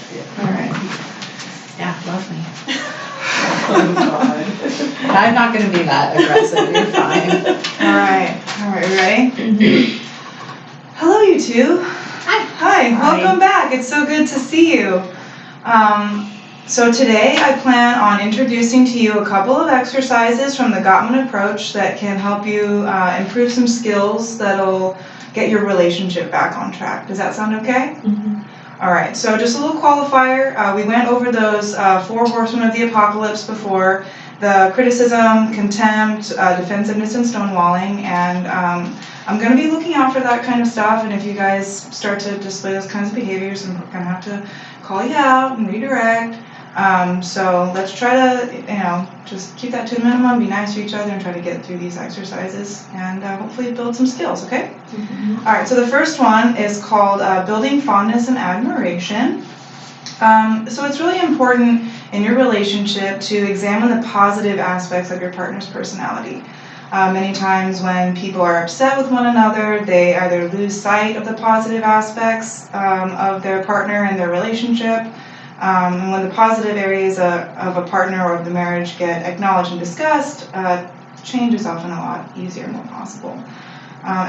All right. Yeah, love me. I'm not going to be that aggressive. You're fine. All right, you ready? Mm-hmm. Hello, you two. Hi. Welcome back. It's so good to see you. So today I plan on introducing to you a couple of exercises from the Gottman approach that can help you improve some skills that'll get your relationship back on track. Does that sound okay? Mm-hmm. All right, so just a little qualifier. We went over those 4 horsemen of the apocalypse before: the criticism, contempt, defensiveness, and stonewalling. And I'm going to be looking out for that kind of stuff. And if you guys start to display those kinds of behaviors, I'm going to have to call you out and redirect. So let's try to, just keep that to a minimum, be nice to each other, and try to get through these exercises, and hopefully build some skills, okay? Mm-hmm. All right, so the first one is called building fondness and admiration. So it's really important in your relationship to examine the positive aspects of your partner's personality. Many times when people are upset with one another, they either lose sight of the positive aspects of their partner and their relationship. And when the positive areas of a partner or of the marriage get acknowledged and discussed, change is often a lot easier and more possible.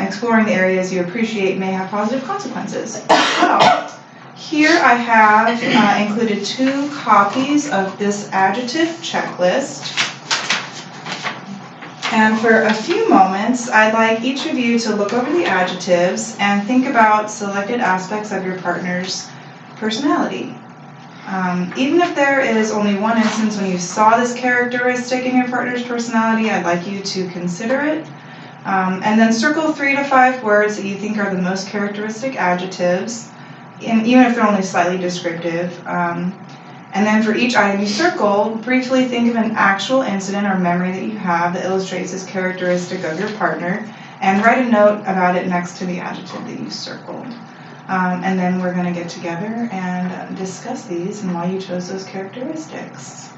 Exploring the areas you appreciate may have positive consequences. So, here I have included 2 copies of this adjective checklist. And for a few moments, I'd like each of you to look over the adjectives and think about selected aspects of your partner's personality. Even if there is only one instance when you saw this characteristic in your partner's personality, I'd like you to consider it. And then circle 3 to 5 words that you think are the most characteristic adjectives, and even if they're only slightly descriptive. And then for each item you circle, briefly think of an actual incident or memory that you have that illustrates this characteristic of your partner, and write a note about it next to the adjective that you circled. And then we're going to get together and discuss these and why you chose those characteristics.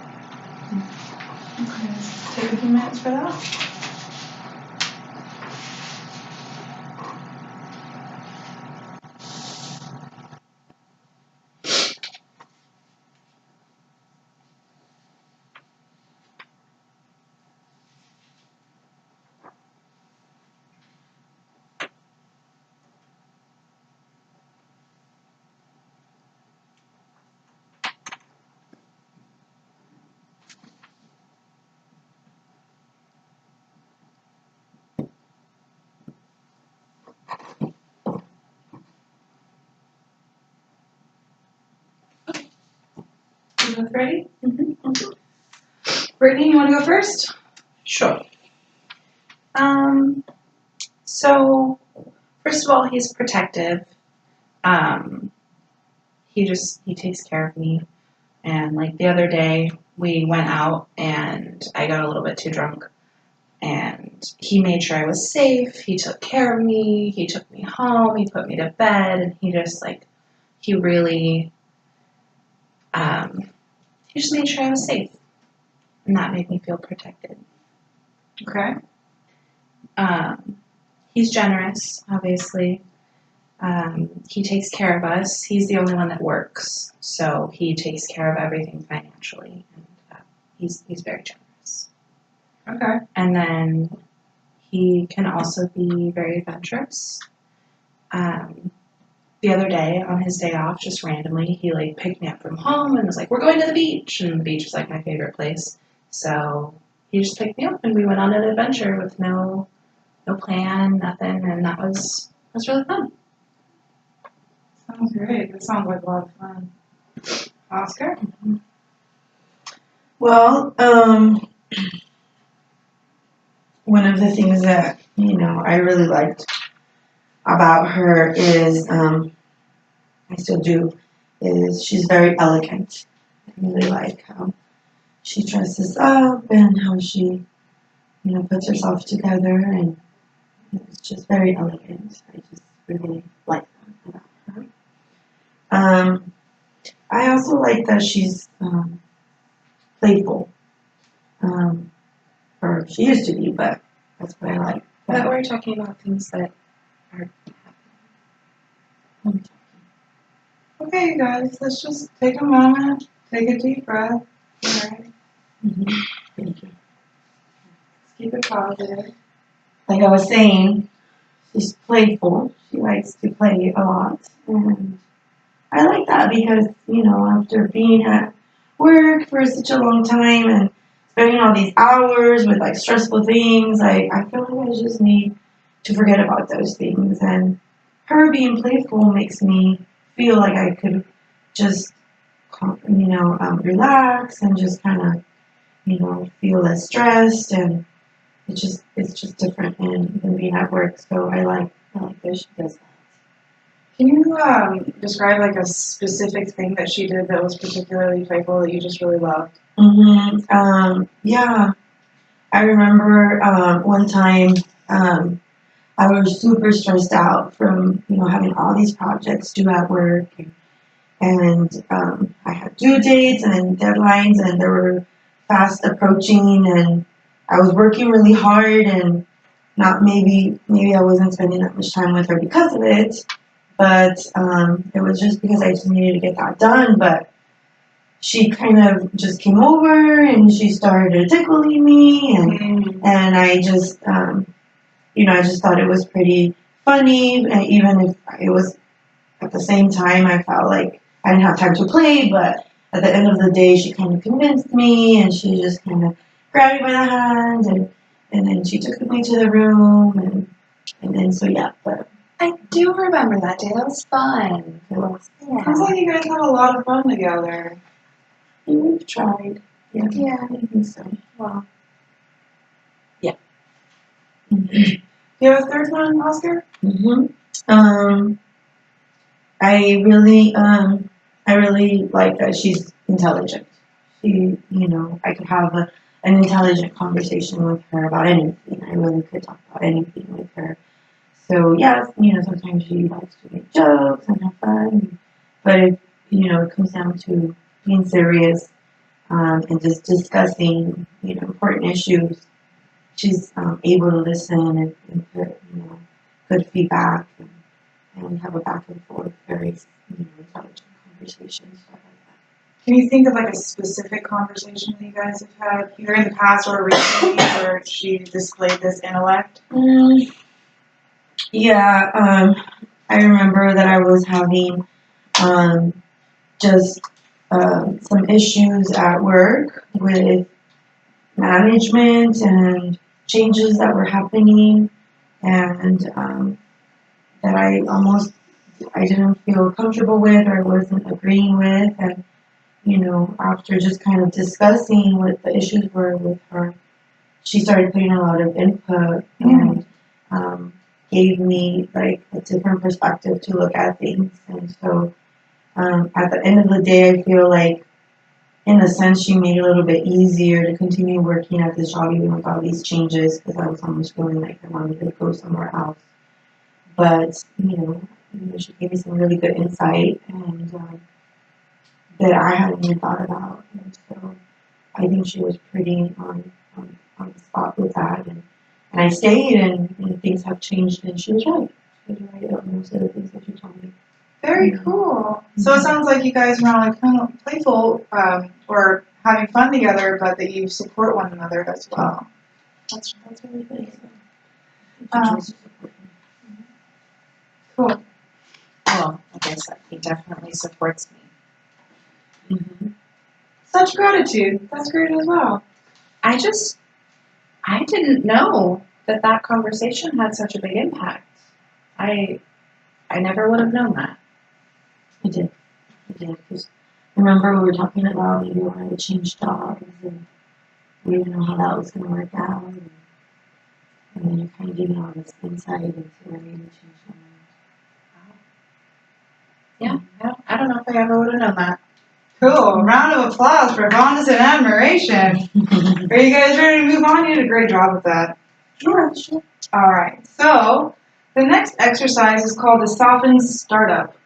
Okay, let's take a few minutes for that. You both ready? Mm-hmm. Brittany, you want to go first? Sure. So, first of all, he's protective. He takes care of me. And like the other day, we went out and I got a little bit too drunk. And he made sure I was safe. He took care of me. He took me home. He put me to bed. And he just he really, he just made sure I was safe. And that made me feel protected. Okay. He's generous, obviously. He takes care of us. He's the only one that works, so he takes care of everything financially. And he's very generous. Okay. And then he can also be very adventurous. The other day, on his day off, just randomly, he picked me up from home and was like, "We're going to the beach," and the beach is my favorite place. So he just picked me up and we went on an adventure with no plan, nothing, and that was really fun. Sounds great. That sounds like a lot of fun. Oscar? Mm-hmm. Well, one of the things that, I really liked about her is, I still do, is she's very elegant. I really like how she dresses up and how she, puts herself together, and it's just very elegant. I just really like that about her. I also like that she's playful. Or she used to be, but that's what I like. But we're talking about things that are happening. Okay, you guys, let's just take a moment, take a deep breath. All right. Thank you. Let's keep it positive. Like I was saying, she's playful. She likes to play a lot. And I like that because, after being at work for such a long time and spending all these hours with like stressful things, I feel like I just need to forget about those things. And her being playful makes me feel like I could just, relax and just kind of, feel less stressed. And it's just different than being at work. So I like that she does that. Can you describe like a specific thing that she did that was particularly playful that you just really loved? Yeah. I remember one time I was super stressed out from having all these projects due at work, and I had due dates and deadlines, and they were fast approaching, and I was working really hard, and not maybe I wasn't spending that much time with her because of it, but it was just because I just needed to get that done. But she kind of just came over and she started tickling me, and I just I just thought it was pretty funny, and even if it was at the same time I felt like I didn't have time to play, but at the end of the day she kind of convinced me, and she just kind of grabbed me by the hand, and then she took me to the room, and then so yeah, but I do remember that day. That was fun. it was, Sounds like you guys have a lot of fun together. we've tried. Yeah. I think so. Well, Do you have a third one, Oscar? I really like that she's intelligent. I could have an intelligent conversation with her about anything. I really could talk about anything with her. So yeah, sometimes she likes to make jokes and have fun, but it comes down to being serious, and just discussing, important issues. She's able to listen and put, good feedback, and have a back and forth, very, intelligent conversation. So I like Can you think of like a specific conversation that you guys have had, either in the past or recently, where she displayed this intellect? that. Yeah, I remember that I was having just some issues at work with management and changes that were happening, and that I didn't feel comfortable with or wasn't agreeing with, and after just kind of discussing what the issues were with her, she started putting a lot of input, and gave me like a different perspective to look at things. And so at the end of the day, I feel like in a sense she made it a little bit easier to continue working at this job even with all these changes, because I was almost feeling like I wanted to go somewhere else. But she gave me some really good insight, and that I hadn't even thought about. And so I think she was pretty on the spot with that, and I stayed, and things have changed, and she was right. She was right about most of the things that she told me. Very cool. So it sounds like you guys are not like kind of playful or having fun together, but that you support one another as well. That's really good. Cool. well, like I said, he definitely supports me. Such gratitude. That's great as well. I didn't know that conversation had such a big impact. I never would have known that. I did. Because remember we were talking about maybe wanting to change jobs, and we didn't know how that was going to work out. And then you're kind of giving all this insight into where you're going to change your mind. Yeah, I don't know if I ever would have known that. Cool. Round of applause for fondness and admiration. Are you guys ready to move on? You did a great job with that. Sure. All right. So the next exercise is called the softened startup,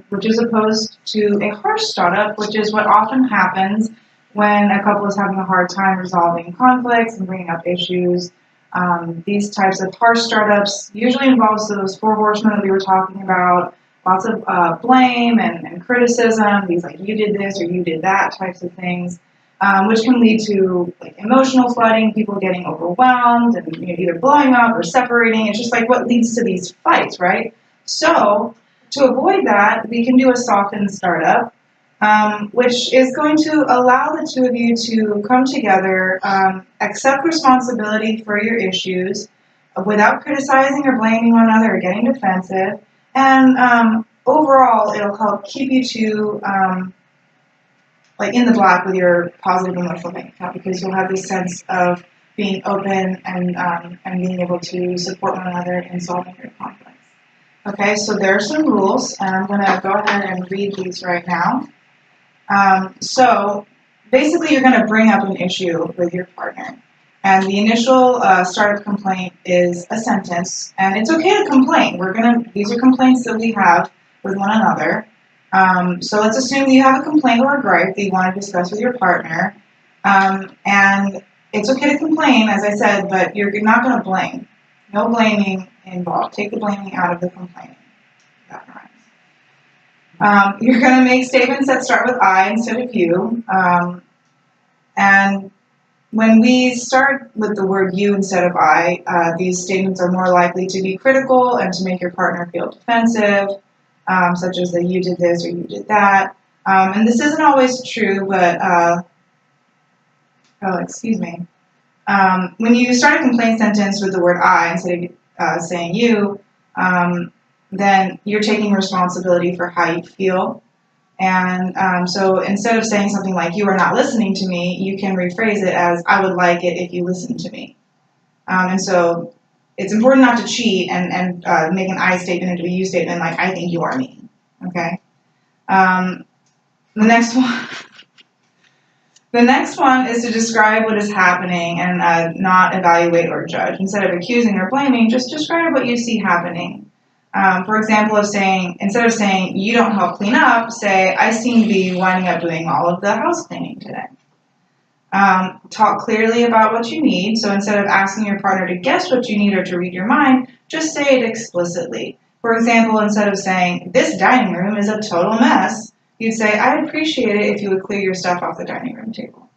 which is opposed to a harsh startup, which is what often happens when a couple is having a hard time resolving conflicts and bringing up issues. These types of harsh startups usually involves those four horsemen that we were talking about, lots of blame and criticism, these like you did this or you did that types of things, which can lead to like emotional flooding, people getting overwhelmed and either blowing up or separating. It's just like what leads to these fights, right? So to avoid that, we can do a softened startup, which is going to allow the two of you to come together, accept responsibility for your issues without criticizing or blaming one another or getting defensive. And overall, it'll help keep you two like in the black with your positive emotional bank account, because you'll have this sense of being open and being able to support one another in solving your conflicts. Okay, so there are some rules, and I'm going to go ahead and read these right now. So basically, you're going to bring up an issue with your partner. And the initial startup complaint is a sentence, and it's okay to complain. These are complaints that we have with one another. So let's assume you have a complaint or a gripe that you want to discuss with your partner. And it's okay to complain, as I said, but you're not going to blame. No blaming involved. Take the blaming out of the complaining. That rhymes. You're going to make statements that start with I instead of you. And when we start with the word you instead of I, these statements are more likely to be critical and to make your partner feel defensive, such as that you did this or you did that. And this isn't always true, but, when you start a complaint sentence with the word I instead of saying you, then you're taking responsibility for how you feel. And so instead of saying something like, you are not listening to me, you can rephrase it as, I would like it if you listened to me. And so it's important not to cheat and make an I statement into a you statement, like, I think you are mean. Okay? The next one is to describe what is happening and not evaluate or judge. Instead of accusing or blaming, just describe what you see happening. For example, instead of saying, you don't help clean up, say, I seem to be winding up doing all of the house cleaning today. Talk clearly about what you need. So instead of asking your partner to guess what you need or to read your mind, just say it explicitly. For example, instead of saying, this dining room is a total mess, you'd say, I'd appreciate it if you would clear your stuff off the dining room table.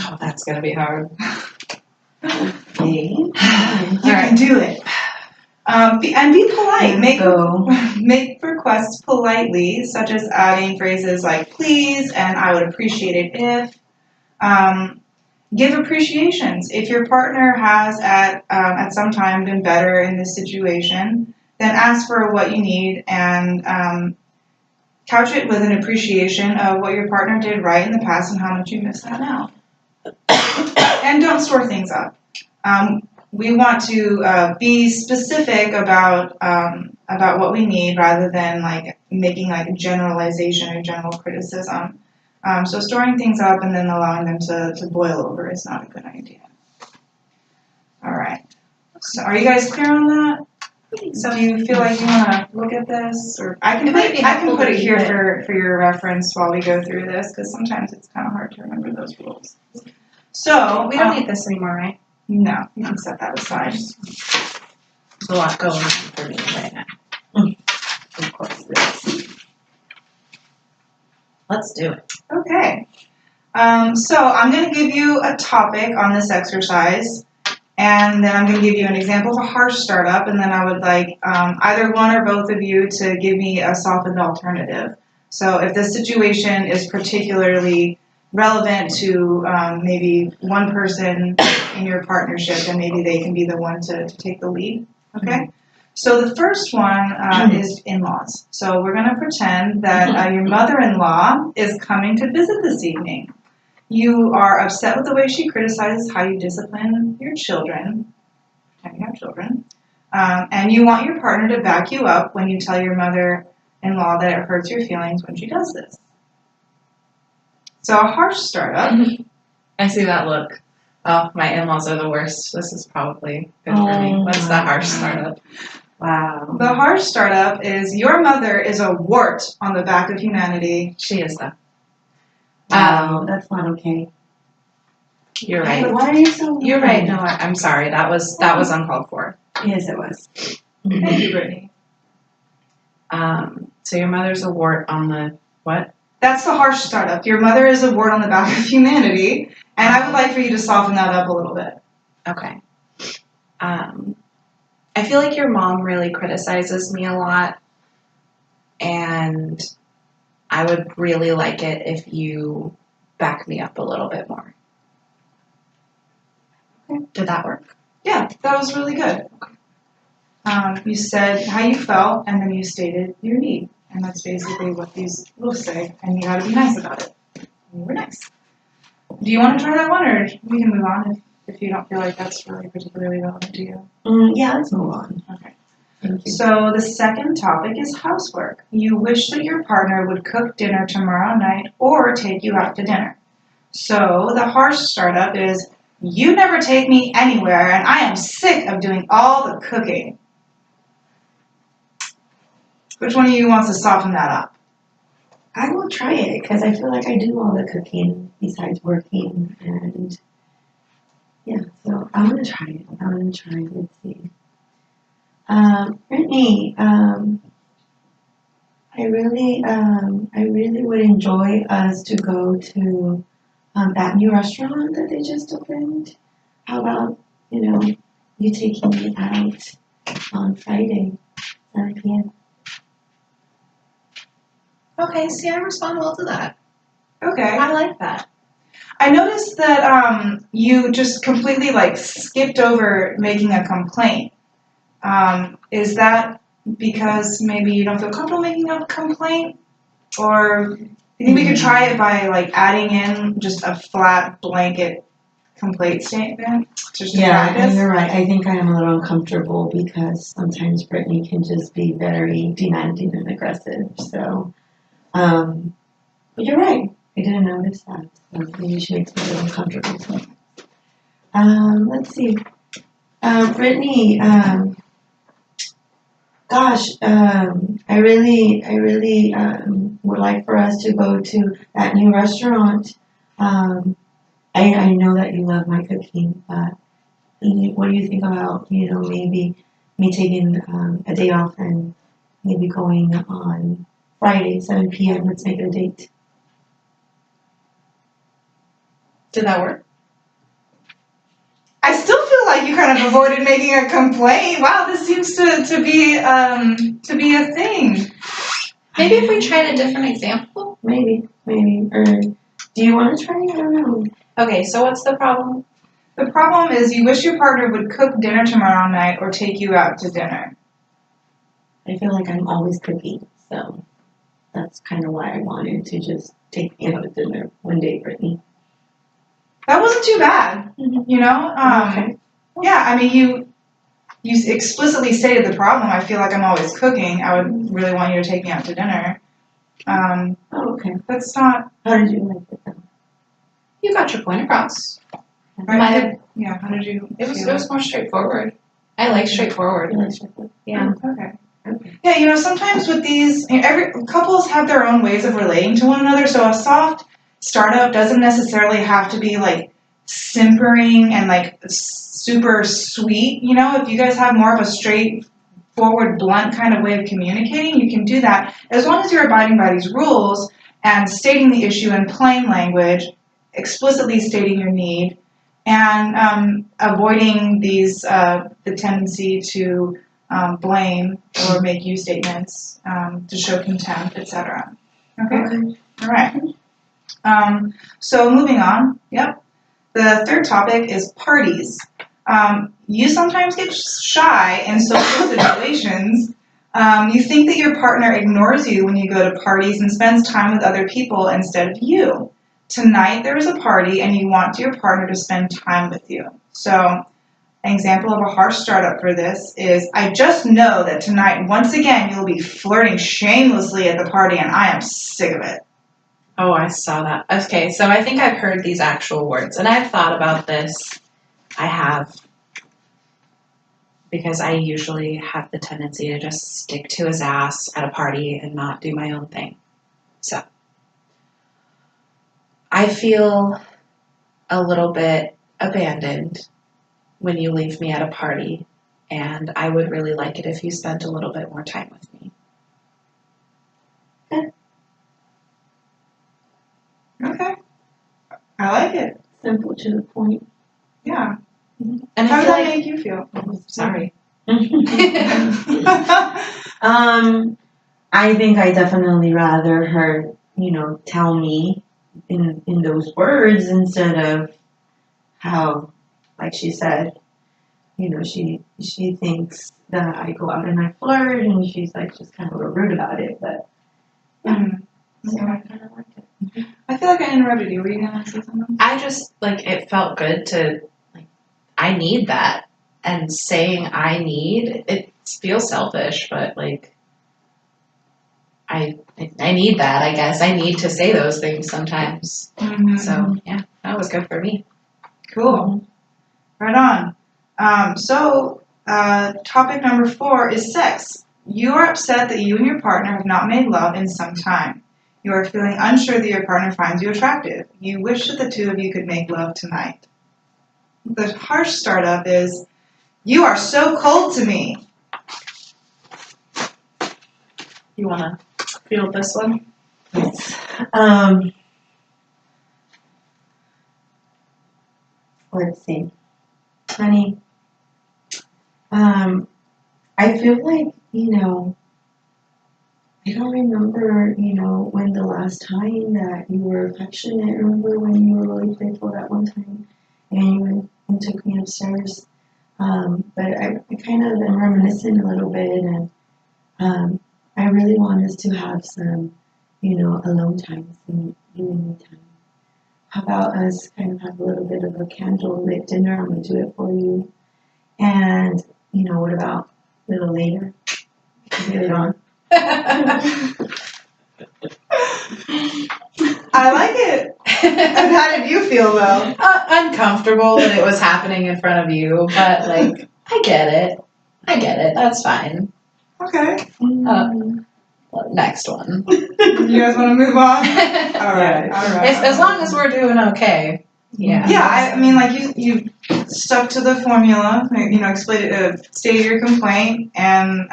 Oh, that's going to be hard. Okay. You can do it. And be polite. Make requests politely, such as adding phrases like please and I would appreciate it if. Give appreciations. If your partner has at some time been better in this situation, then ask for what you need and couch it with an appreciation of what your partner did right in the past and how much you miss that now. And don't store things up. We want to be specific about what we need rather than like making like generalization or general criticism. So storing things up and then allowing them to boil over is not a good idea. All right. So are you guys clear on that? So do you feel like you want to look at this, or I can put it here for your reference while we go through this, because sometimes it's kind of hard to remember those rules. So We don't need this anymore, right? No, you can set that aside. There's a lot going on for me right now. Of course there is. Let's do it. Okay. So I'm going to give you a topic on this exercise, and then I'm going to give you an example of a harsh startup, and then I would like either one or both of you to give me a softened alternative. So if the situation is particularly relevant to maybe one person in your partnership, then maybe they can be the one to take the lead. Okay? So the first one is in-laws. So we're going to pretend that your mother-in-law is coming to visit this evening. You are upset with the way she criticizes how you discipline your children, pretend you have children, and you want your partner to back you up when you tell your mother-in-law that it hurts your feelings when she does this. So a harsh startup. I see that look. Oh, my in-laws are the worst. This is probably good for me. What's the harsh startup? Wow. The harsh startup is your mother is a wart on the back of humanity. She is though. Wow, that's not okay. You're right. Why are you so You're right. No, I'm sorry. That was uncalled for. Yes, it was. Thank you, Brittany. So your mother's a wart on the what? That's the harsh startup. Your mother is a wart on the back of humanity, and I would like for you to soften that up a little bit. Okay. I feel like your mom really criticizes me a lot, and I would really like it if you back me up a little bit more. Okay. Did that work? Yeah, that was really good. You said how you felt, and then you stated your need. And that's basically what these rules say, and you gotta be nice about it. And you were nice. Do you want to try that one, or we can move on if you don't feel like that's really particularly relevant to you? Yeah, let's move on. Okay. Thank you. So the second topic is housework. You wish that your partner would cook dinner tomorrow night or take you out to dinner. So the harsh startup is, you never take me anywhere, and I am sick of doing all the cooking. Which one of you wants to soften that up? I will try it because I feel like I do all the cooking besides working, and yeah, so I'm gonna try it. Let's see. Brittany, I really would enjoy us to go to that new restaurant that they just opened. How about, you taking me out on Friday, 7 p.m.? Okay, see, I respond well to that. Okay. I like that. I noticed that you just completely skipped over making a complaint. Is that because maybe you don't feel comfortable making a complaint? Or you think we could try it by adding in just a flat blanket complaint statement? Yeah, and you're right. I think I am a little uncomfortable because sometimes Brittany can just be very demanding and aggressive. So, but you're right. I didn't notice that. So maybe she makes me a little uncomfortable. Let's see. Brittany, gosh, I really would like for us to go to that new restaurant. I know that you love my cooking, but what do you think about, maybe me taking a day off and maybe going on Friday, 7 p.m. Let's make it a date. Did that work? I still feel like you kind of avoided making a complaint. Wow, this seems to be a thing. Maybe if we tried a different example? Maybe. Or do you want to try it? I don't know. Okay, so what's the problem? The problem is you wish your partner would cook dinner tomorrow night or take you out to dinner. I feel like I'm always cooking, so that's kind of why I wanted to just take me out to dinner one day, Brittany. That wasn't too bad, Okay. Yeah, I mean, you explicitly stated the problem. I feel like I'm always cooking. I would really want you to take me out to dinner. Okay. That's not. How did you like it though? You got your point across. Yeah. How did you? It was more straightforward. I like straightforward. You like chocolate? Yeah. Okay. Yeah, sometimes with these, every couples have their own ways of relating to one another. So a soft startup doesn't necessarily have to be simpering and super sweet. If you guys have more of a straightforward, blunt kind of way of communicating, you can do that as long as you're abiding by these rules and stating the issue in plain language, explicitly stating your need, and avoiding the tendency to blame or make you statements to show contempt, etc. Okay? All right. So moving on. Yep. The third topic is parties. You sometimes get shy in social situations. You think that your partner ignores you when you go to parties and spends time with other people instead of you. Tonight there is a party and you want your partner to spend time with you. So an example of a harsh startup for this is, I just know that tonight, once again, you'll be flirting shamelessly at the party and I am sick of it. Oh, I saw that. Okay, so I think I've heard these actual words, and I've thought about this. I have, because I usually have the tendency to just stick to his ass at a party and not do my own thing. So I feel a little bit abandoned when you leave me at a party, and I would really like it if you spent a little bit more time with me. Okay. I like it. Simple to the point. Yeah. And How I does feel that like, make you feel? sorry. I think I definitely rather her, tell me in those words instead of how, like she said, she thinks that I go out and I flirt, and she's like just kind of rude about it. But so I kind of liked it. I feel like I interrupted you. Were you gonna say something? I just, like, it felt good to, like, I need that. And saying I need, it feels selfish, but, like, I need that, I guess. I need to say those things sometimes. So, yeah, that was good for me. Cool. Right on. Topic number 4 is sex. You are upset that you and your partner have not made love in some time. You are feeling unsure that your partner finds you attractive. You wish that the two of you could make love tonight. The harsh startup is, you are so cold to me. You want to field this one? Let's see. Honey, I feel like, I don't remember, when the last time that you were affectionate. Remember when you were really playful that one time and you went and took me upstairs? But I kind of am reminiscing a little bit, and I really want us to have some, alone time, some you and me time. How about us kind of have a little bit of a candlelit dinner? I'm going to do it for you. And, what about a little later? Get it on. I like it. And how did you feel though? Uncomfortable that it was happening in front of you, but, like, I get it. That's fine. Okay. Next one. You guys want to move on? All right. As long as we're doing okay. Yeah. Yeah, I mean, like you stuck to the formula. Stated your complaint and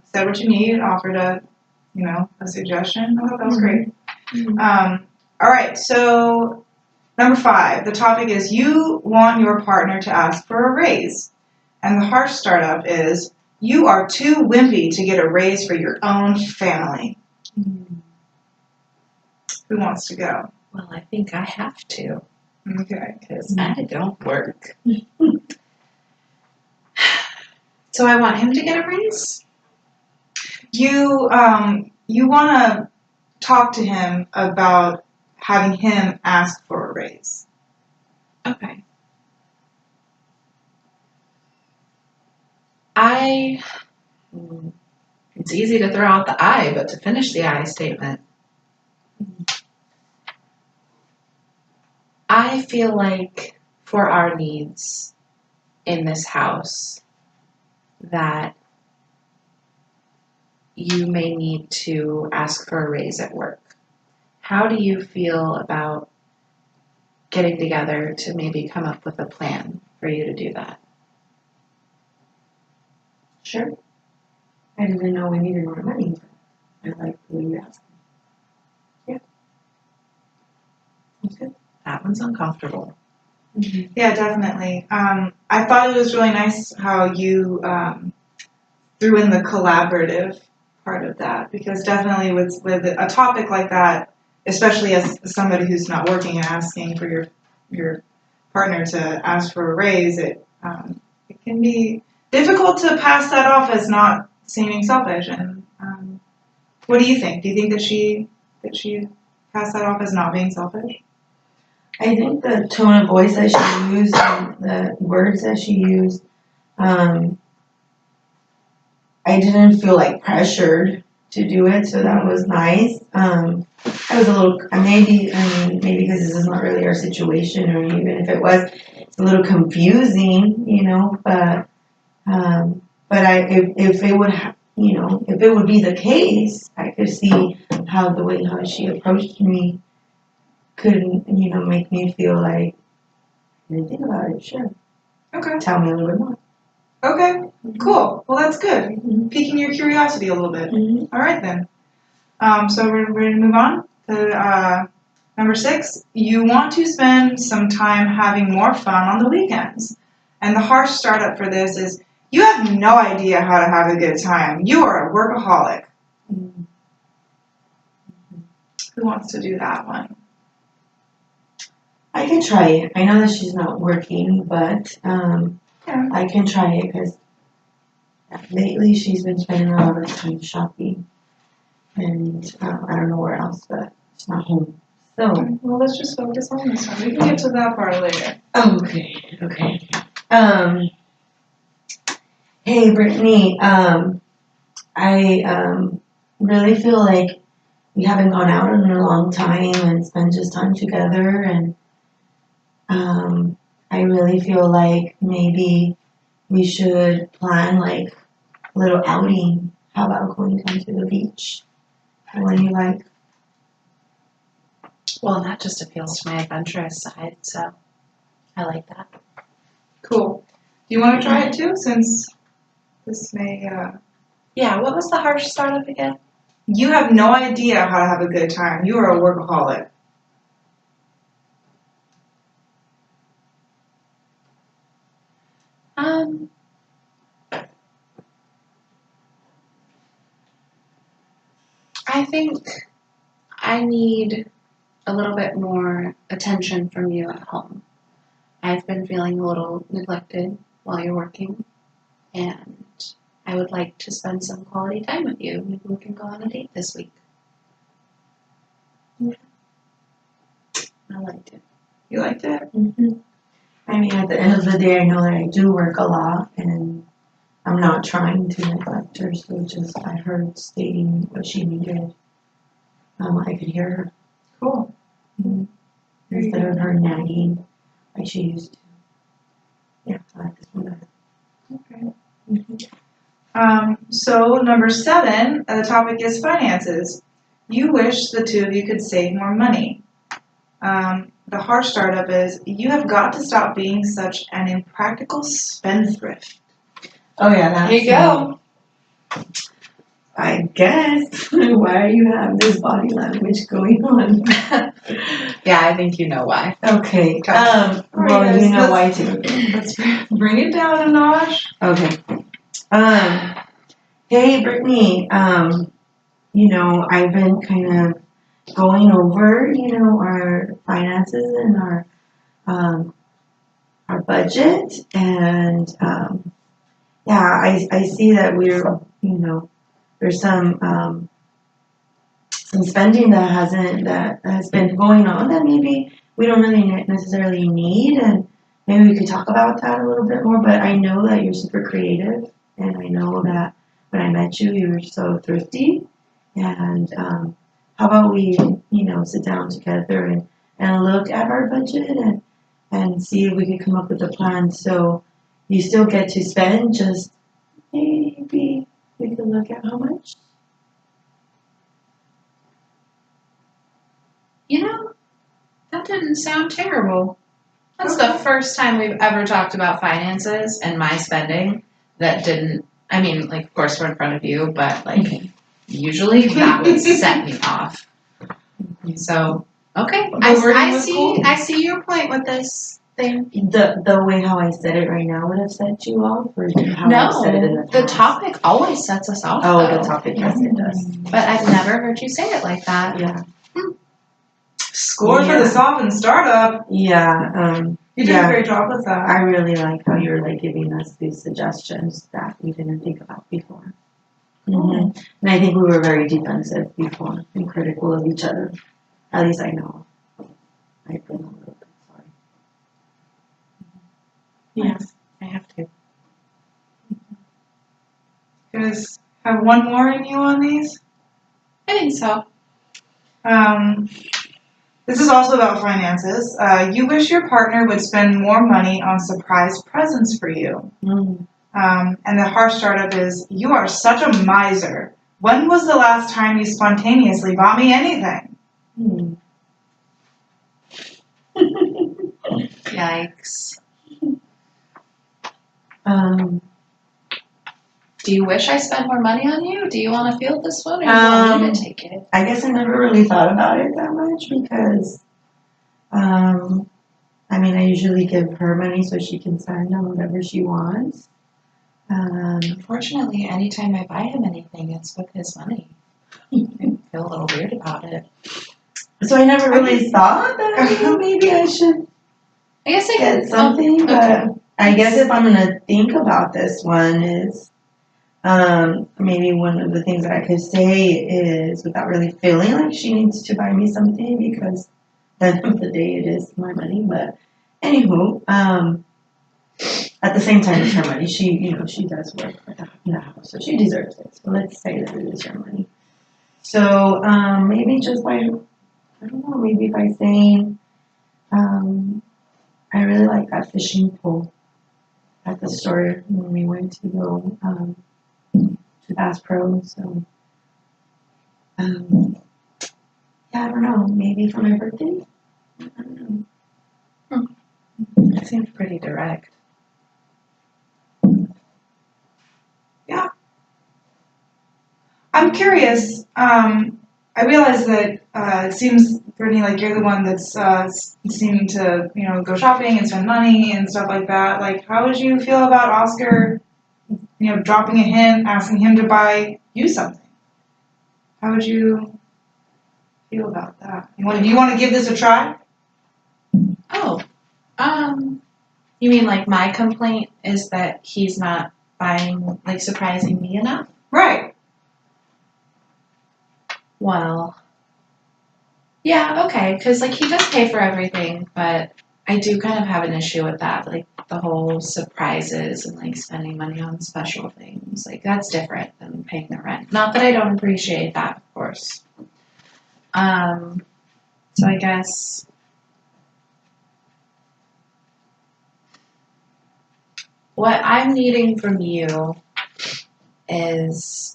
said what you need. Offered a suggestion. I thought that was great. All right. So number 5, the topic is you want your partner to ask for a raise, and the harsh startup is you are too wimpy to get a raise for your own family. Who wants to go? Well, I think I have to. Okay. Because I don't work. So I want him to get a raise? You want to talk to him about having him ask for a raise. Okay. It's easy to throw out the I, but to finish the I statement. I feel like for our needs in this house that you may need to ask for a raise at work. How do you feel about getting together to maybe come up with a plan for you to do that? Sure. I didn't know we needed more money. I like the way you asked. Yeah. That's good. That one's uncomfortable. Yeah, definitely. I thought it was really nice how you threw in the collaborative part of that, because definitely with a topic like that, especially as somebody who's not working and asking for your partner to ask for a raise, it can be difficult to pass that off as not seeming selfish. And what do you think? Do you think that she passed that off as not being selfish? I think the tone of voice that she used and the words that she used, I didn't feel like pressured to do it, so that was nice. I was a little, maybe because this is not really our situation, or even if it was, it's a little confusing, but if it would, if it would be the case, I could see how she approached me could, make me feel like, I didn't think about it, sure. Okay. Tell me a little bit more. Okay, cool. Well, that's good. Piquing your curiosity a little bit. All right, then. So we're ready to move on to number 6. You want to spend some time having more fun on the weekends. And the harsh startup for this is you have no idea how to have a good time. You are a workaholic. Mm-hmm. Who wants to do that one? I can try it. I know that she's not working, but Yeah. I can try it because lately she's been spending a lot of time shopping, and I don't know where else, but she's not home. So. Well, let's just focus on this one. We can get to that part later. Okay. Hey, Brittany. I really feel like we haven't gone out in a long time and spent just time together, and I really feel like maybe we should plan like a little outing. How about going down to the beach? When you like? Well, that just appeals to my adventurous side, so I like that. Cool. Do you want to try it too, since this may, Yeah, what was the harsh startup again? You have no idea how to have a good time. You are a workaholic. I think I need a little bit more attention from you at home. I've been feeling a little neglected while you're working, and I would like to spend some quality time with you. Maybe we can go on a date this week. Yeah. I liked it. You liked it? Mm-hmm. I mean, at the end of the day, I know that I do work a lot, and I'm not trying to neglect her. So just by her stating what she needed, I could hear her. Cool. Mm-hmm. Instead of her nagging like she used to. Yeah, I like this one better. Okay. Mm-hmm. So number 7, the topic is finances. You wish the two of you could save more money. The harsh startup is you have got to stop being such an impractical spendthrift. Oh yeah, that's Here you go. I guess. Why you have this body language going on? Yeah, I think you know why. Okay. Alright, Well, guys, you know why let's- too. Let's bring it down a notch. Okay. Hey, Brittany. You know, I've been kind of going over, you know, our finances and our budget, and yeah, I see that we're, you know, there's some spending that has been going on that maybe we don't really necessarily need, and maybe we could talk about that a little bit more. But I know that you're super creative, and I know that when I met you, you were so thrifty. And how about we, you know, sit down together and look at our budget and see if we could come up with a plan so you still get to spend, just maybe we could look at how much. You know, that didn't sound terrible. That's the first time we've ever talked about finances and my spending that didn't, I mean, like, of course, we're in front of you, but, like, usually that would set me off. So, okay. I see your point with this thing. The way how I said it right now would have set you off, or how I said it in the No, past? the topic always sets us off, Oh, though. the topic, yes, it does. But I've never heard you say it like that. Yeah. Score for the softened startup. Yeah. You did a great job with that. I really like how you're like giving us these suggestions that we didn't think about before. Mm-hmm. And I think we were very defensive before and critical of each other. At least I know. I've been a little bit sorry. Yeah, I have to. You guys have one more in you on these? I think so. This is also about finances. You wish your partner would spend more money on surprise presents for you. Mm. And the harsh startup is, you are such a miser. When was the last time you spontaneously bought me anything? Mm. Yikes. Do you wish I spent more money on you? Do you want to field this one, or do you want me to take it? I guess I never really thought about it that much because, I mean, I usually give her money so she can spend on whatever she wants. Unfortunately, anytime I buy him anything, it's with his money. I feel a little weird about it. So I never really thought that maybe I should I guess I get something, okay. but I guess if I'm gonna think about this one is, maybe one of the things that I could say is without really feeling like she needs to buy me something because at the end of the day it is my money. But anywho, at the same time it's her money. She does work for the house, so she deserves it. So let's say that it is her money. So maybe just by I don't know, maybe by saying I really like that fishing pole at the store when we went to go to Bass Pro. So, yeah, I don't know. Maybe for my birthday? I don't know. It seems pretty direct. Yeah. I'm curious. I realize that it seems, Brittany, like you're the one that's seeming to, go shopping and spend money and stuff like that. Like, how would you feel about Oscar, dropping a hint, asking him to buy you something? How would you feel about that? Do you want to give this a try? Oh, you mean like my complaint is that he's not buying, like surprising me enough? Right. Well, yeah, okay, because like he does pay for everything, but I do kind of have an issue with that, like the whole surprises and like spending money on special things. Like that's different than paying the rent. Not that I don't appreciate that, of course. So I guess what I'm needing from you is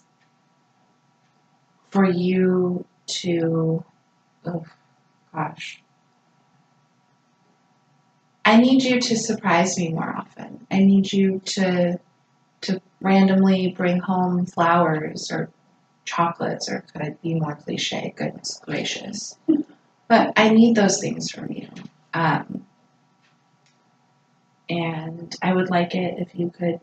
for you to, oh gosh. I need you to surprise me more often. I need you to randomly bring home flowers or chocolates, or could I be more cliche? Goodness gracious. But I need those things from you. And I would like it if you could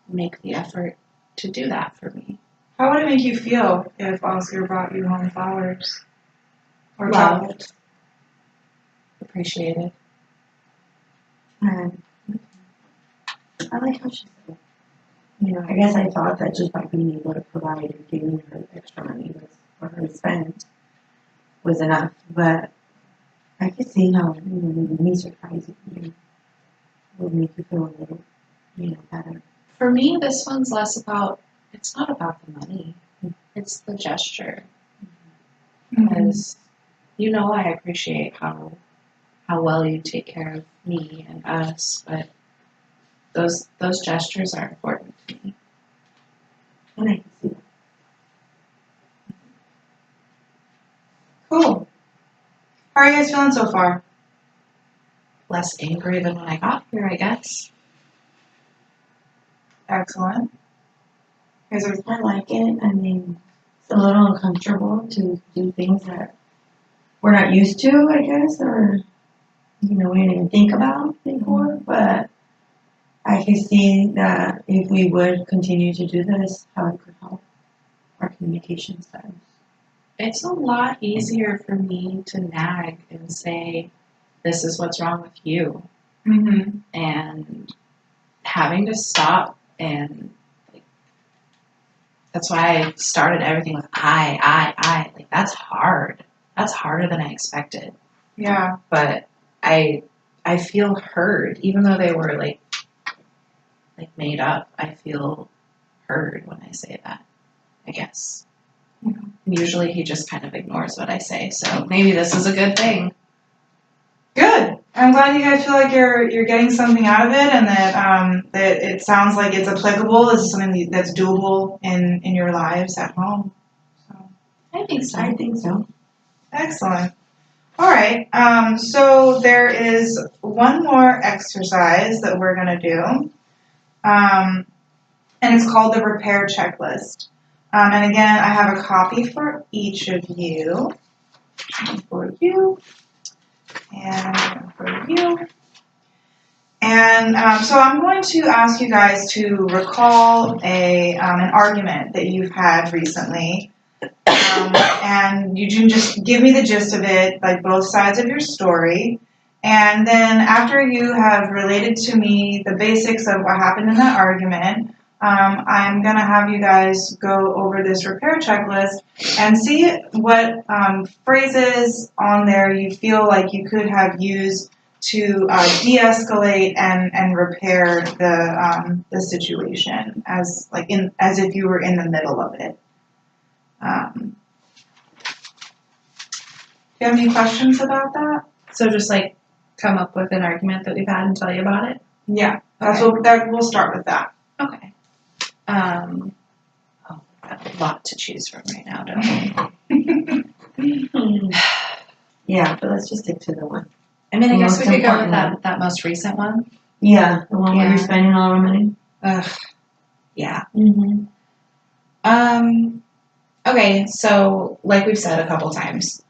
make the effort to do that for me. How would it make you feel if Oscar brought you home flowers or Loved. chocolate? Appreciated. I like how she said, I guess I thought that just by being able to provide and giving her extra money for her to spend was enough. But I could see how, maybe me surprising you would make you feel a little, better. For me, this one's less about, it's not about the money. It's the gesture. Because I appreciate how well you take care of me and us, but those gestures are important to me. And I can see that. Cool. How are you guys feeling so far? Less angry than when I got here, I guess. Excellent. You guys are I like it. I mean, it's a little uncomfortable to do things that we're not used to, I guess, or, we didn't even think about before. But I can see that if we would continue to do this, how it could help our communication styles. It's a lot easier for me to nag and say, this is what's wrong with you. Mm-hmm. And having to stop and that's why I started everything with I. Like that's hard. That's harder than I expected. Yeah. But I feel heard, even though they were like made up. I feel heard when I say that, I guess. Yeah. Usually he just kind of ignores what I say, so maybe this is a good thing. Good. I'm glad you guys feel like you're getting something out of it, and that it sounds like it's applicable. This is something that's doable in your lives at home. So. I think so. I think so. Excellent. All right. So there is one more exercise that we're gonna do. and it's called the repair checklist. And again, I have a copy for each of you. One for you, and one for you. And so I'm going to ask you guys to recall an argument that you've had recently. And you can just give me the gist of it, like both sides of your story. And then after you have related to me the basics of what happened in that argument, I'm going to have you guys go over this repair checklist and see what phrases on there you feel like you could have used to de-escalate and repair the situation as if you were in the middle of it. Do you have any questions about that? So just like come up with an argument that we've had and tell you about it? Yeah, we'll start with that. Okay. Oh, we've got a lot to choose from right now, don't we? Yeah, but let's just stick to the one. I mean, I guess we Most could go with important that most recent one. Yeah, the one where you're spending all our money. Yeah. Mm-hmm. Okay, so like we've said a couple times,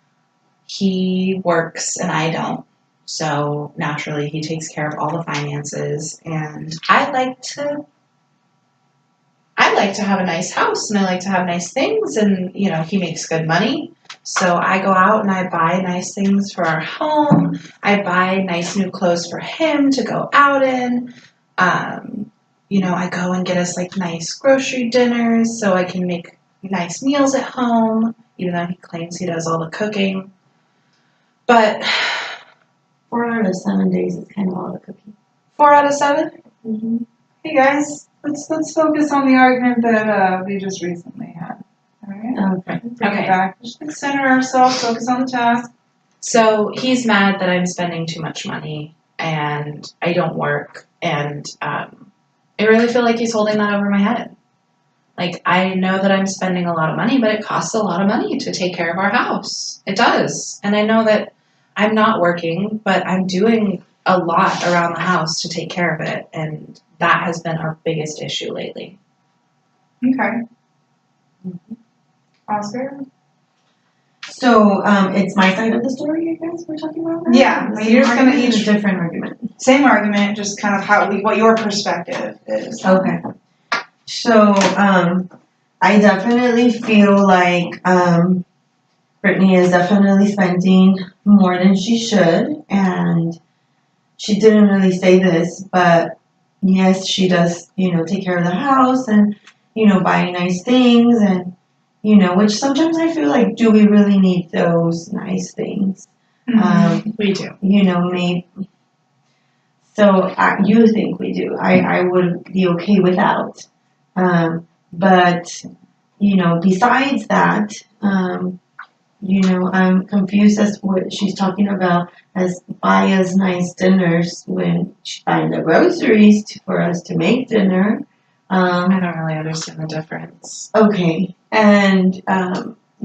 he works and I don't. So naturally he takes care of all the finances, and I like to have a nice house and I like to have nice things, and you know, he makes good money. So I go out and I buy nice things for our home. I buy nice new clothes for him to go out in. You know, I go and get us like nice grocery dinners so I can make nice meals at home, even though he claims he does all the cooking. But 4 out of 7 days is kind of all the cooking. 4 out of 7? Mm-hmm. Hey guys, let's focus on the argument that we just recently had. All right. Okay. Bring it back. Just center ourselves. Focus on the task. So he's mad that I'm spending too much money and I don't work, and I really feel like he's holding that over my head. Like, I know that I'm spending a lot of money, but it costs a lot of money to take care of our house. It does. And I know that I'm not working, but I'm doing a lot around the house to take care of it, and that has been our biggest issue lately. Okay. Oscar? So it's my side of the story, I guess we're talking about now? Yeah, The you're just same gonna argument or each a different argument. same argument, just kind of what your perspective is. Okay. So I definitely feel like Brittany is definitely spending more than she should, and she didn't really say this, but yes, she does, take care of the house and, buy nice things, and, which sometimes I feel like, do we really need those nice things? We do. Maybe. So you think we do. I would be okay without. But, besides that, I'm confused as to what she's talking about as buy us nice dinners when she's buying the groceries for us to make dinner. I don't really understand the difference. Okay. And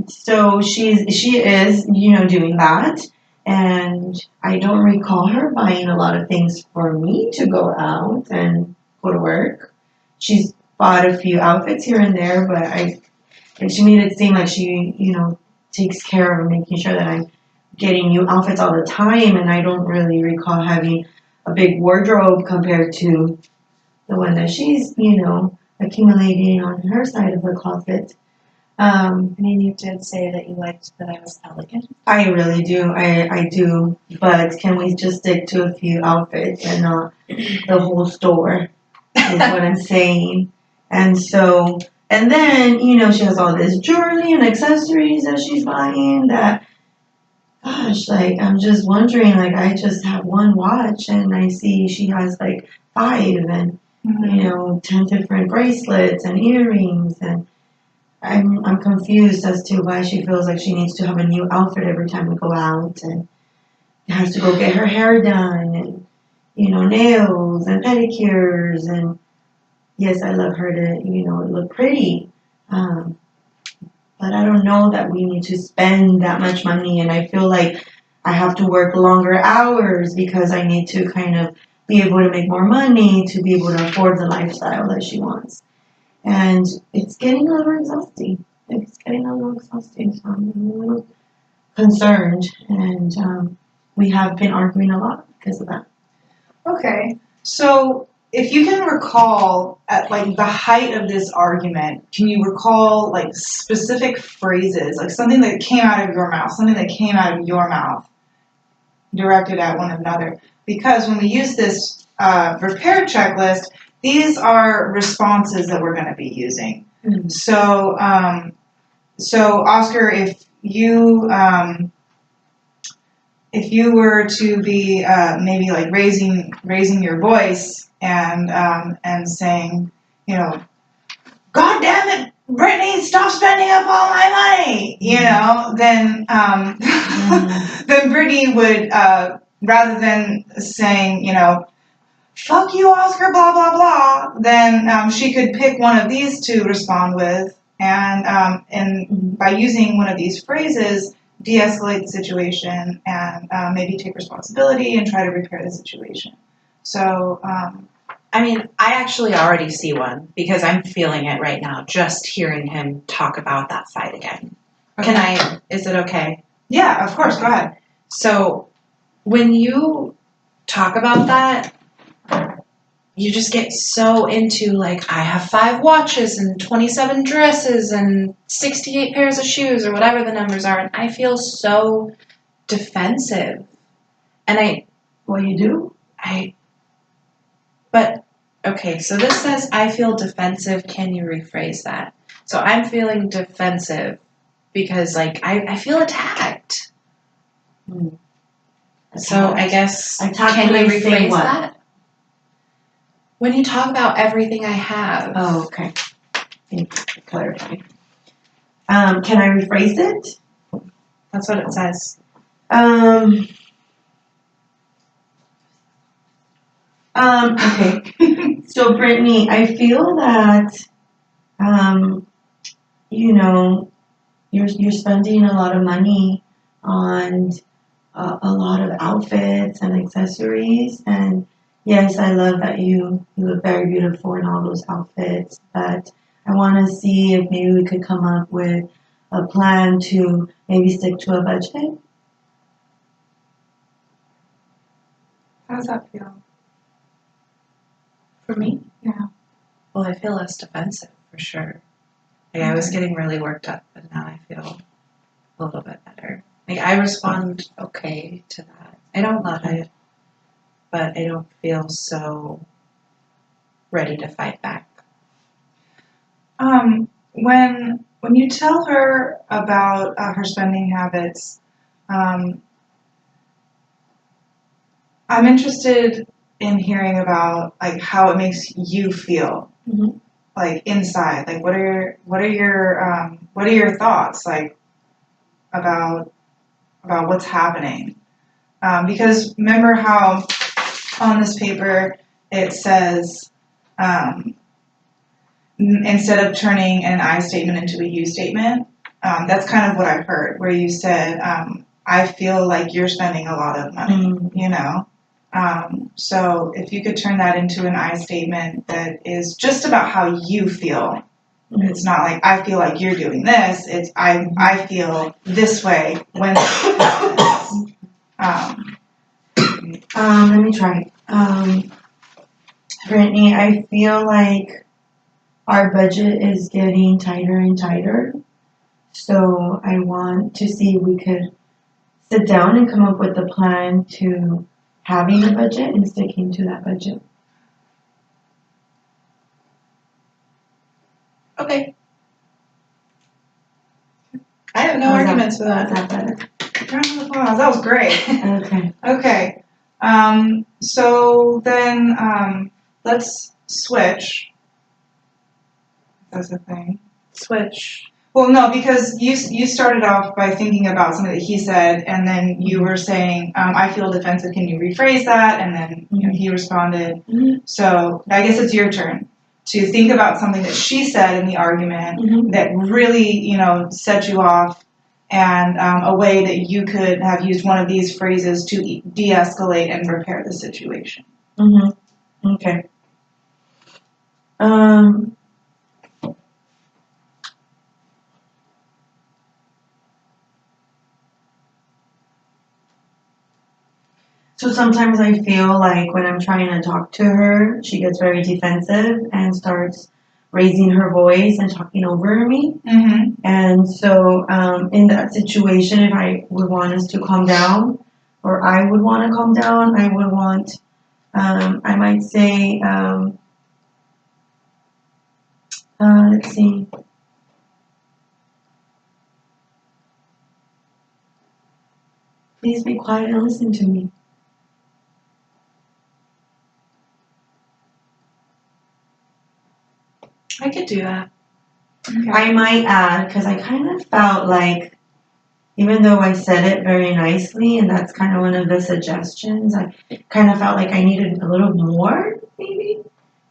so she is, doing that. And I don't recall her buying a lot of things for me to go out and go to work. She's bought a few outfits here and there, but she made it seem like she, takes care of making sure that I'm getting new outfits all the time, and I don't really recall having a big wardrobe compared to the one that she's, accumulating on her side of the closet. I mean, you did say that you liked that I was elegant. I really do. I do. But can we just stick to a few outfits and not the whole store, is what I'm saying. And so, and then, she has all this jewelry and accessories that she's buying that, gosh, I'm just wondering, I just have one watch and I see she has 5 and, 10 different bracelets and earrings, and I'm confused as to why she feels like she needs to have a new outfit every time we go out, and has to go get her hair done, and nails and pedicures, and yes, I love her to look pretty, but I don't know that we need to spend that much money, and I feel like I have to work longer hours because I need to kind of be able to make more money, to be able to afford the lifestyle that she wants. And it's getting a little exhausting. It's getting a little exhausting, so I'm a little concerned. And we have been arguing a lot because of that. Okay, so if you can recall at like the height of this argument, can you recall like specific phrases, like something that came out of your mouth, directed at one another? Because when we use this repair checklist, these are responses that we're going to be using. Mm-hmm. So, so Oscar, if you were to be maybe like raising your voice and saying, you know, God damn it, Brittany, stop spending up all my money, you know, then then Brittany would rather than saying, you know, fuck you, Oscar, blah blah blah, then she could pick one of these to respond with, and by using one of these phrases, de-escalate the situation and maybe take responsibility and try to repair the situation. So, I mean, I actually already see one because I'm feeling it right now, just hearing him talk about that fight again. okay. Is it okay? Yeah, of course, go ahead. So, when you talk about that, you just get so into like, I have 5 watches and 27 dresses and 68 pairs of shoes or whatever the numbers are, and I feel so defensive. And Well, you do? but, okay, so this says, I feel defensive, can you rephrase that? So I'm feeling defensive because like, I feel attacked. So I guess, Attacked can when you I say rephrase what? that? When you talk about everything I have. Oh, okay. Thank you for clarifying. Can I rephrase it? That's what it says. Okay. So, Brittany, I feel that, you know, you're spending a lot of money on a lot of outfits and accessories, and yes, I love that you look very beautiful in all those outfits, but I want to see if maybe we could come up with a plan to maybe stick to a budget. How does that feel? For me? Yeah. Well, I feel less defensive, for sure. Like, I was getting really worked up, but now I feel a little bit better. Like, I respond okay to that. I don't love it, but I don't feel so ready to fight back. When you tell her about her spending habits, I'm interested in hearing about like how it makes you feel, like inside. Like what are your thoughts like about what's happening? Because remember how on this paper it says. Instead of turning an I statement into a you statement, that's kind of what I heard, where you said, I feel like you're spending a lot of money, you know? So if you could turn that into an I statement that is just about how you feel, it's not like, I feel like you're doing this, it's, I feel this way when this happens. Let me try. Brittany, I feel like our budget is getting tighter and tighter. So I want to see if we could sit down and come up with a plan to having a budget and sticking to that budget. Okay. I have no How's arguments for that. Is that better? Round of applause, that was great. Okay. Okay, so then let's switch. That's a thing. Switch. Well, no, because you started off by thinking about something that he said, and then you were saying, I feel defensive, can you rephrase that? And then he responded. So I guess it's your turn to think about something that she said in the argument that really, you know, set you off, and a way that you could have used one of these phrases to de-escalate and repair the situation. Mm-hmm. Okay. So sometimes I feel like when I'm trying to talk to her, she gets very defensive and starts raising her voice and talking over me. Mm-hmm. And so in that situation, if I would want us to calm down, or I would want to calm down, I would want, I might say, let's see. Please be quiet and listen to me. I could do that. Okay. I might add, because I kind of felt like, even though I said it very nicely, and that's kind of one of the suggestions, I kind of felt like I needed a little more, maybe.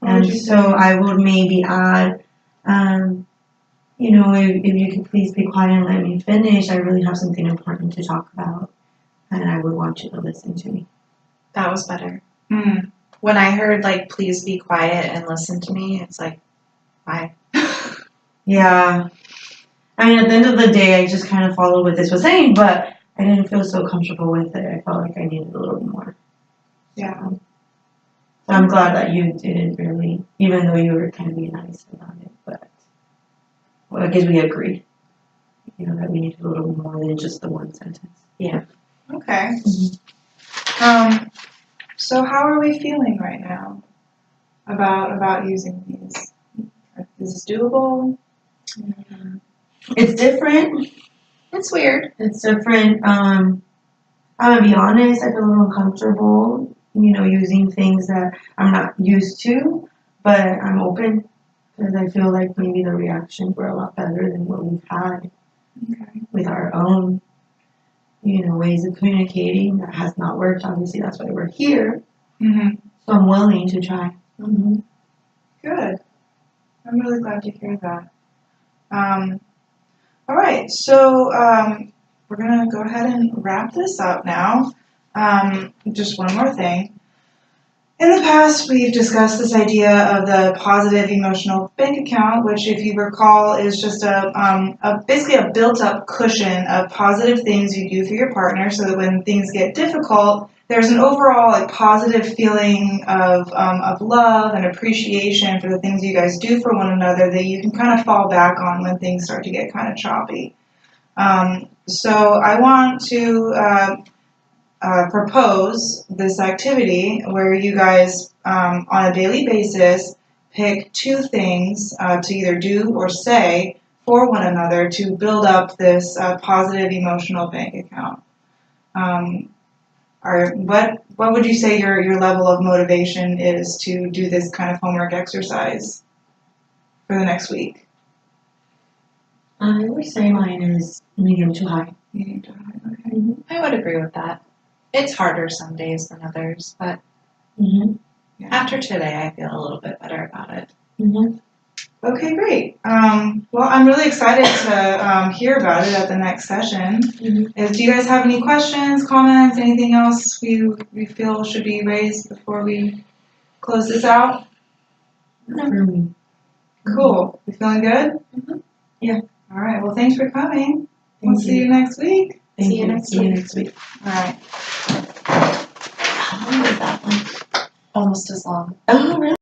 What would And you so say? I would maybe add, if you could please be quiet and let me finish, I really have something important to talk about, and I would want you to listen to me. That was better. Mm. When I heard, like, please be quiet and listen to me, it's like, why? Yeah. I mean, at the end of the day, I just kind of followed what this was saying, but I didn't feel so comfortable with it. I felt like I needed a little more. Yeah. So I'm glad that you didn't really, even though you were kind of being nice about it, but well, I guess we agreed, that we needed a little more than just the one sentence. Yeah. Okay. So how are we feeling right now about using these? Is this doable? It's different. It's weird. It's different. I'm gonna be honest, I feel a little uncomfortable, using things that I'm not used to, but I'm open because I feel like maybe the reactions were a lot better than what we've had Okay. with our own, ways of communicating. That has not worked. Obviously, that's why we're here. Mm-hmm. So I'm willing to try. Mm-hmm. Good. I'm really glad to hear that. All right, so we're gonna go ahead and wrap this up now. Just one more thing. In the past, we've discussed this idea of the positive emotional bank account, which, if you recall, is just basically a built-up cushion of positive things you do for your partner, so that when things get difficult, there's an overall positive feeling of love and appreciation for the things you guys do for one another that you can kind of fall back on when things start to get kind of choppy. So I want to propose this activity where you guys, on a daily basis, pick 2 things to either do or say for one another to build up this positive emotional bank account. What would you say your level of motivation is to do this kind of homework exercise for the next week? I would say mine is medium to high. Medium to high, okay. Mm-hmm. I would agree with that. It's harder some days than others, but after today, I feel a little bit better about it. Mm-hmm. Okay, great. Well, I'm really excited to hear about it at the next session. Mm-hmm. Do you guys have any questions, comments, anything else you feel should be raised before we close this out? Not for me. Cool. You feeling good? Mm-hmm. Yeah. All right. Well, thanks for coming. We'll Thank see you next week. See you next week. All right. How long was that one? Almost as long. Oh, really?